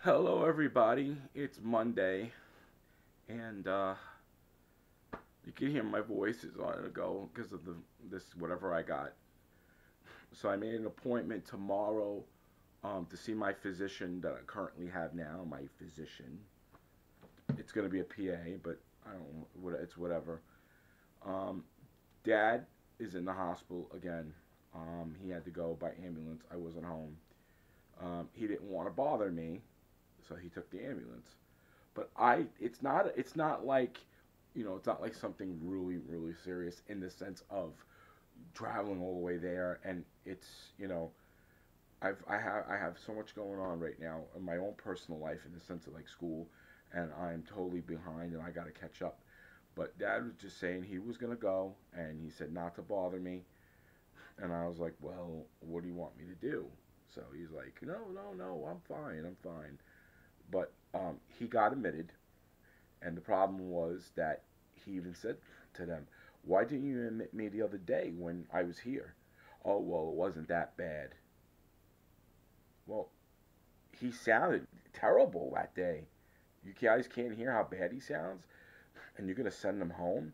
Hello, everybody. It's Monday, and you can hear my voice is on the go because of this whatever I got. So I made an appointment tomorrow to see my physician that I currently have now. My physician. It's gonna be a PA, but I don't. It's whatever. Um, Dad is in the hospital again. He had to go by ambulance. I wasn't home. He didn't want to bother me, so he took the ambulance. But it's not like, it's not like something really really serious in the sense of traveling all the way there. And it's, I have so much going on right now in my own personal life in the sense of like school, and I'm totally behind and I got to catch up. But Dad was just saying he was gonna go, and he said not to bother me, and I was like, well, what do you want me to do? So he's like, no, no, no, I'm fine, I'm fine. But he got admitted. And the problem was that he even said to them, why didn't you admit me the other day when I was here? Oh, well, it wasn't that bad. Well, he sounded terrible that day. You guys can't hear how bad he sounds, and you're going to send him home?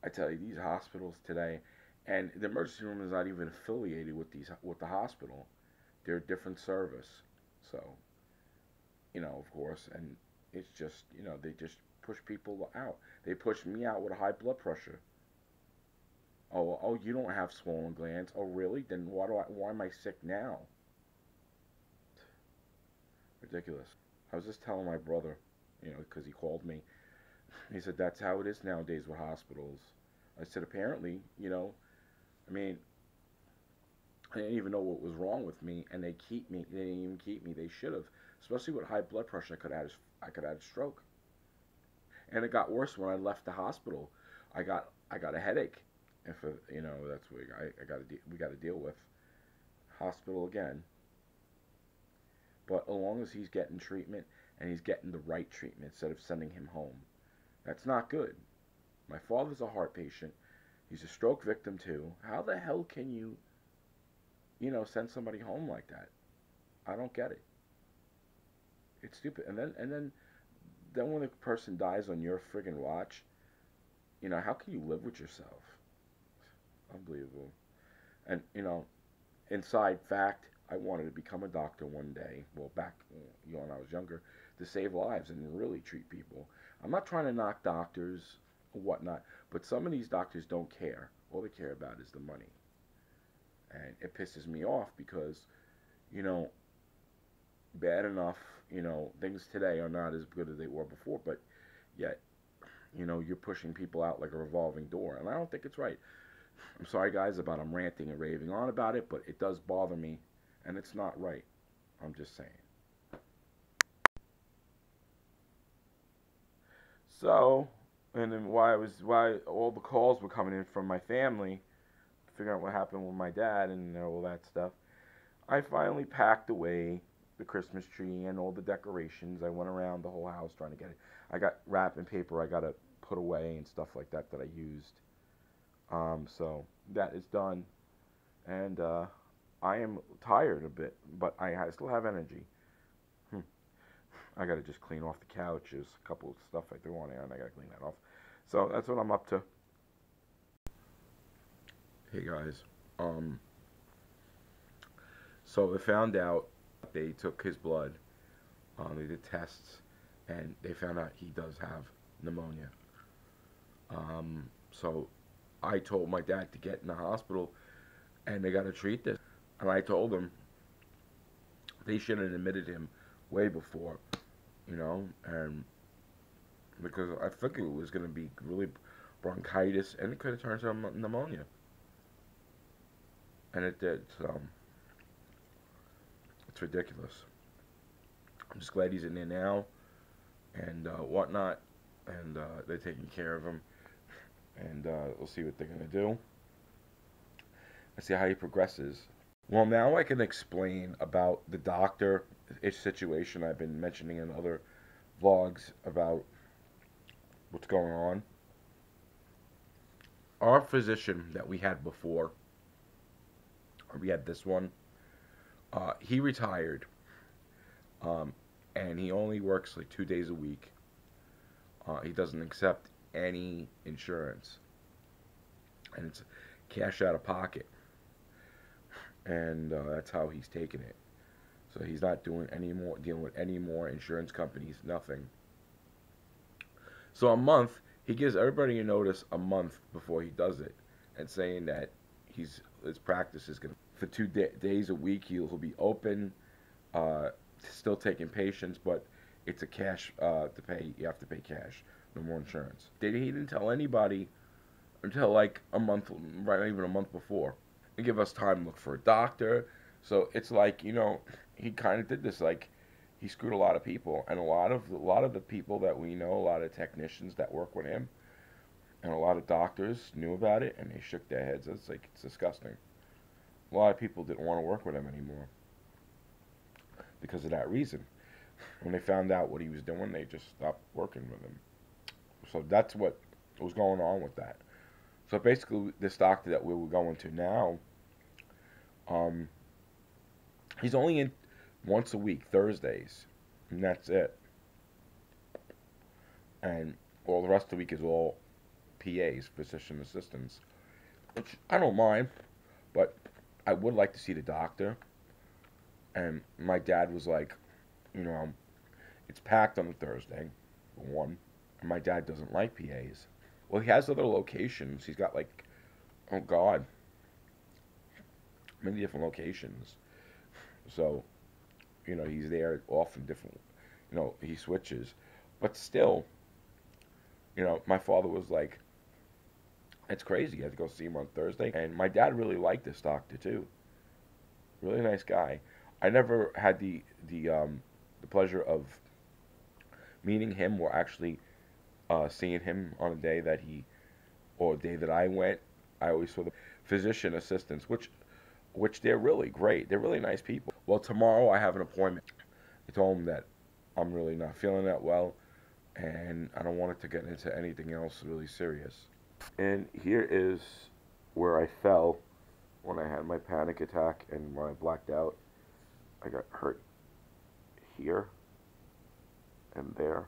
I tell you, these hospitals today, and the emergency room is not even affiliated with the hospital. They're a different service. So, of course, and it's just, they just push people out. They pushed me out with a high blood pressure. Oh, you don't have swollen glands. Oh, really? Then why am I sick now? Ridiculous. I was just telling my brother, because he called me. He said that's how it is nowadays with hospitals. I said apparently, I mean, I didn't even know what was wrong with me, and they keep me. They didn't even keep me. They should have, especially with high blood pressure. I could have had a stroke, and it got worse when I left the hospital. I got a headache, and that's what we got to deal with. Hospital again. But as long as he's getting treatment and he's getting the right treatment instead of sending him home, that's not good. My father's a heart patient. He's a stroke victim too. How the hell can you, send somebody home like that? I don't get it. It's stupid. And then when a person dies on your friggin' watch, how can you live with yourself? Unbelievable. And inside fact, I wanted to become a doctor one day. Well, back when I was younger, to save lives and really treat people. I'm not trying to knock doctors or whatnot, but some of these doctors don't care. All they care about is the money, and it pisses me off because, you know, bad enough. Things today are not as good as they were before, but yet, you're pushing people out like a revolving door, and I don't think it's right. I'm sorry, guys, about I'm ranting and raving on about it, but it does bother me, and it's not right. I'm just saying. So, and then why all the calls were coming in from my family, figuring out what happened with my dad and all that stuff. I finally packed away the Christmas tree and all the decorations. I went around the whole house trying to get it. I got wrapping paper I got to put away and stuff like that that I used. So that is done, and I am tired a bit, but I still have energy. Hmm. I got to just clean off the couches. A couple of stuff I threw on there, and I got to clean that off. So that's what I'm up to. Hey guys, um, so they found out they took his blood. They did tests, and they found out he does have pneumonia. So I told my dad to get in the hospital, and they got to treat this. And I told them they should have admitted him way before, and because I figured it was going to be really bronchitis, and it could have turned into pneumonia, and it did. So it's ridiculous. I'm just glad he's in there now, and whatnot, and they're taking care of him, and we'll see what they're going to do. Let's see how he progresses. Well, now I can explain about the doctor situation I've been mentioning in other vlogs about what's going on. Our physician that we had before, or we had this one, he retired. Um, and he only works like 2 days a week. He doesn't accept any insurance, and it's cash out of pocket, and that's how he's taking it. So he's not doing any more, dealing with any more insurance companies, nothing. So a month, he gives everybody a notice a month before he does it, and saying that his practice is gonna for 2 days a week he'll be open, uh, still taking patients, but it's a cash to pay. You have to pay cash, no more insurance. He didn't tell anybody until like a month, right? Not even a month before, and give us time to look for a doctor. So it's like, he kind of did this like he screwed a lot of people, and a lot of the people that we know, a lot of technicians that work with him, and a lot of doctors knew about it, and they shook their heads. It's like it's disgusting. A lot of people didn't want to work with him anymore because of that reason. When they found out what he was doing, they just stopped working with him. So that's what was going on with that. So basically, this doctor that we were going to now, um, he's only in once a week, Thursdays, and that's it. And all the rest of the week is all PAs, physician assistants, which I don't mind, but I would like to see the doctor. And my dad was like, you know, it's packed on a Thursday, for one, and my dad doesn't like PAs. Well, he has other locations. He's got like, oh God, many different locations. So, he's there often different, he switches. But still, my father was like, it's crazy. You have to go see him on Thursday. And my dad really liked this doctor too. Really nice guy. I never had the pleasure of meeting him or actually seeing him on a day that or a day that I went. I always saw the physician assistants, which they're really great. They're really nice people. Well, tomorrow I have an appointment. I told him that I'm really not feeling that well, and I don't want it to get into anything else really serious. And here is where I fell when I had my panic attack and when I blacked out. I got hurt here and there,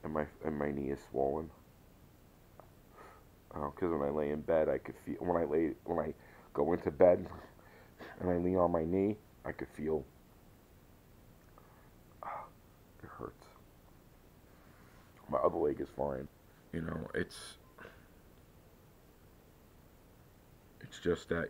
and my knee is swollen. Because when I lay in bed, I could feel when I go into bed and I lean on my knee, I could feel it hurts. My other leg is fine. It's just that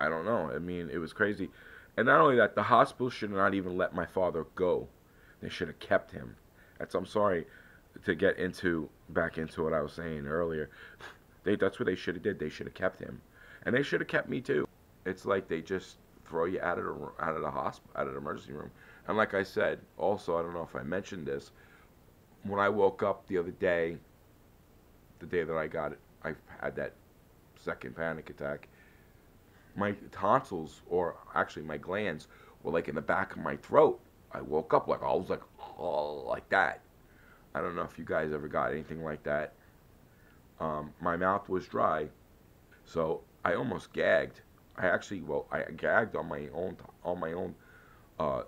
I don't know. I mean, it was crazy, and not only that, the hospital should not even let my father go. They should have kept him. I'm sorry to get back into what I was saying earlier. That's what they should have did. They should have kept him, and they should have kept me too. It's like they just throw you out of the hospital, out of the emergency room. And like I said, also, I don't know if I mentioned this, when I woke up the other day, the day that I had that second panic attack, my tonsils, or actually my glands, were like in the back of my throat. I woke up like I was like, oh, like that. I don't know if you guys ever got anything like that. My mouth was dry, so I almost gagged. I gagged on my own uh,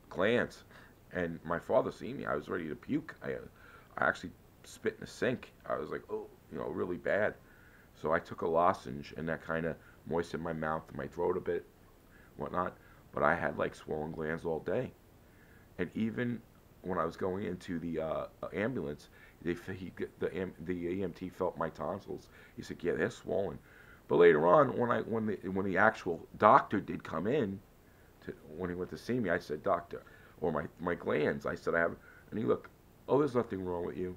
glands, and my father seen me. I was ready to puke. I actually spit in the sink. I was like, oh, really bad. So I took a lozenge, and that kind of moistened my mouth and my throat a bit, whatnot. But I had like swollen glands all day, and even when I was going into the ambulance, the EMT felt my tonsils. He said, "Yeah, they're swollen." But later on, when the actual doctor did come in, when he went to see me, I said, "Doctor," or my glands. I said, "I have," and he looked, "Oh, there's nothing wrong with you.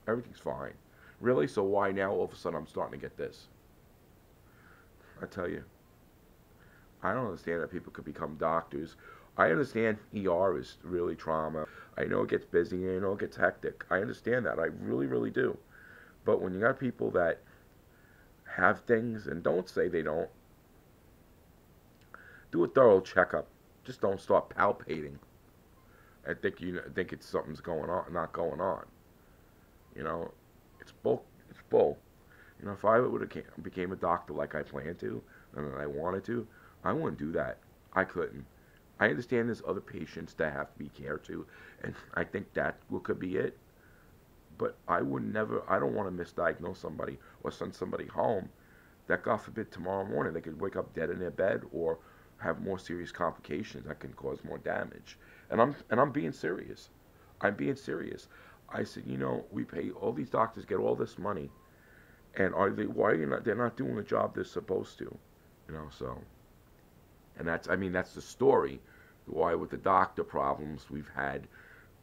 Everything's fine." Really? So why now all of a sudden I'm starting to get this? I tell you, I don't understand that people could become doctors. I understand ER is really trauma. I know it gets busy. I know it gets hectic. I understand that. I really, really do. But when you got people that have things and don't say they don't, do a thorough checkup. Just don't start palpating. I think it's something's going on, not going on. You know, it's bull. It's bull. If I would have became a doctor like I planned to and I wanted to, I wouldn't do that. I couldn't. I understand there's other patients that have to be cared to, and I think that could be it. But I would never, I don't want to misdiagnose somebody or send somebody home that, God forbid, tomorrow morning they could wake up dead in their bed or have more serious complications that can cause more damage. And I'm being serious. I'm being serious. I said, we pay all these doctors get all this money, and are they? Why are you not? They're not doing the job they're supposed to, So, and that's the story. Why with the doctor problems we've had,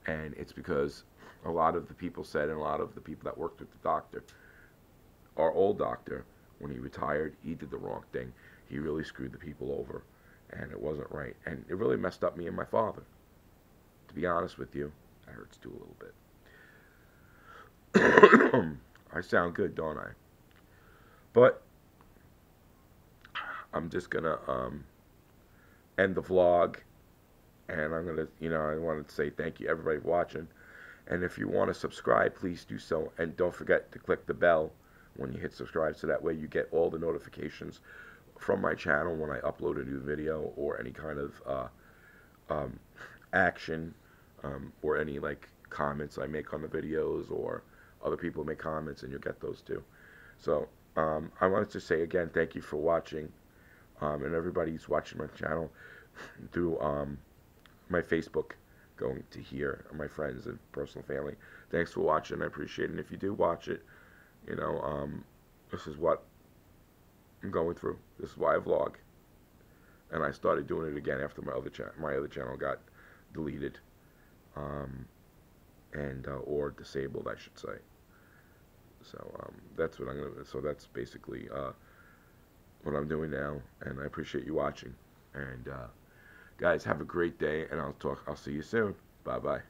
and it's because a lot of the people said, and a lot of the people that worked with the doctor, our old doctor, when he retired, he did the wrong thing. He really screwed the people over, and it wasn't right. And it really messed up me and my father. To be honest with you, that hurts too a little bit. I sound good, don't I? But I'm just gonna end the vlog, and I'm gonna, I wanted to say thank you everybody for watching. And if you want to subscribe, please do so, and don't forget to click the bell when you hit subscribe, so that way you get all the notifications from my channel when I upload a new video or any kind of action, or any like comments I make on the videos, or other people make comments, and you'll get those too. So I wanted to say again, thank you for watching, and everybody who's watching my channel through my Facebook, going to here, my friends and personal family. Thanks for watching. I appreciate it. And if you do watch it, this is what I'm going through. This is why I vlog. And I started doing it again after my other channel got deleted, and or disabled, I should say. So that's what I'm gonna. So that's basically what I'm doing now. And I appreciate you watching. And guys, have a great day. And I'll see you soon. Bye bye.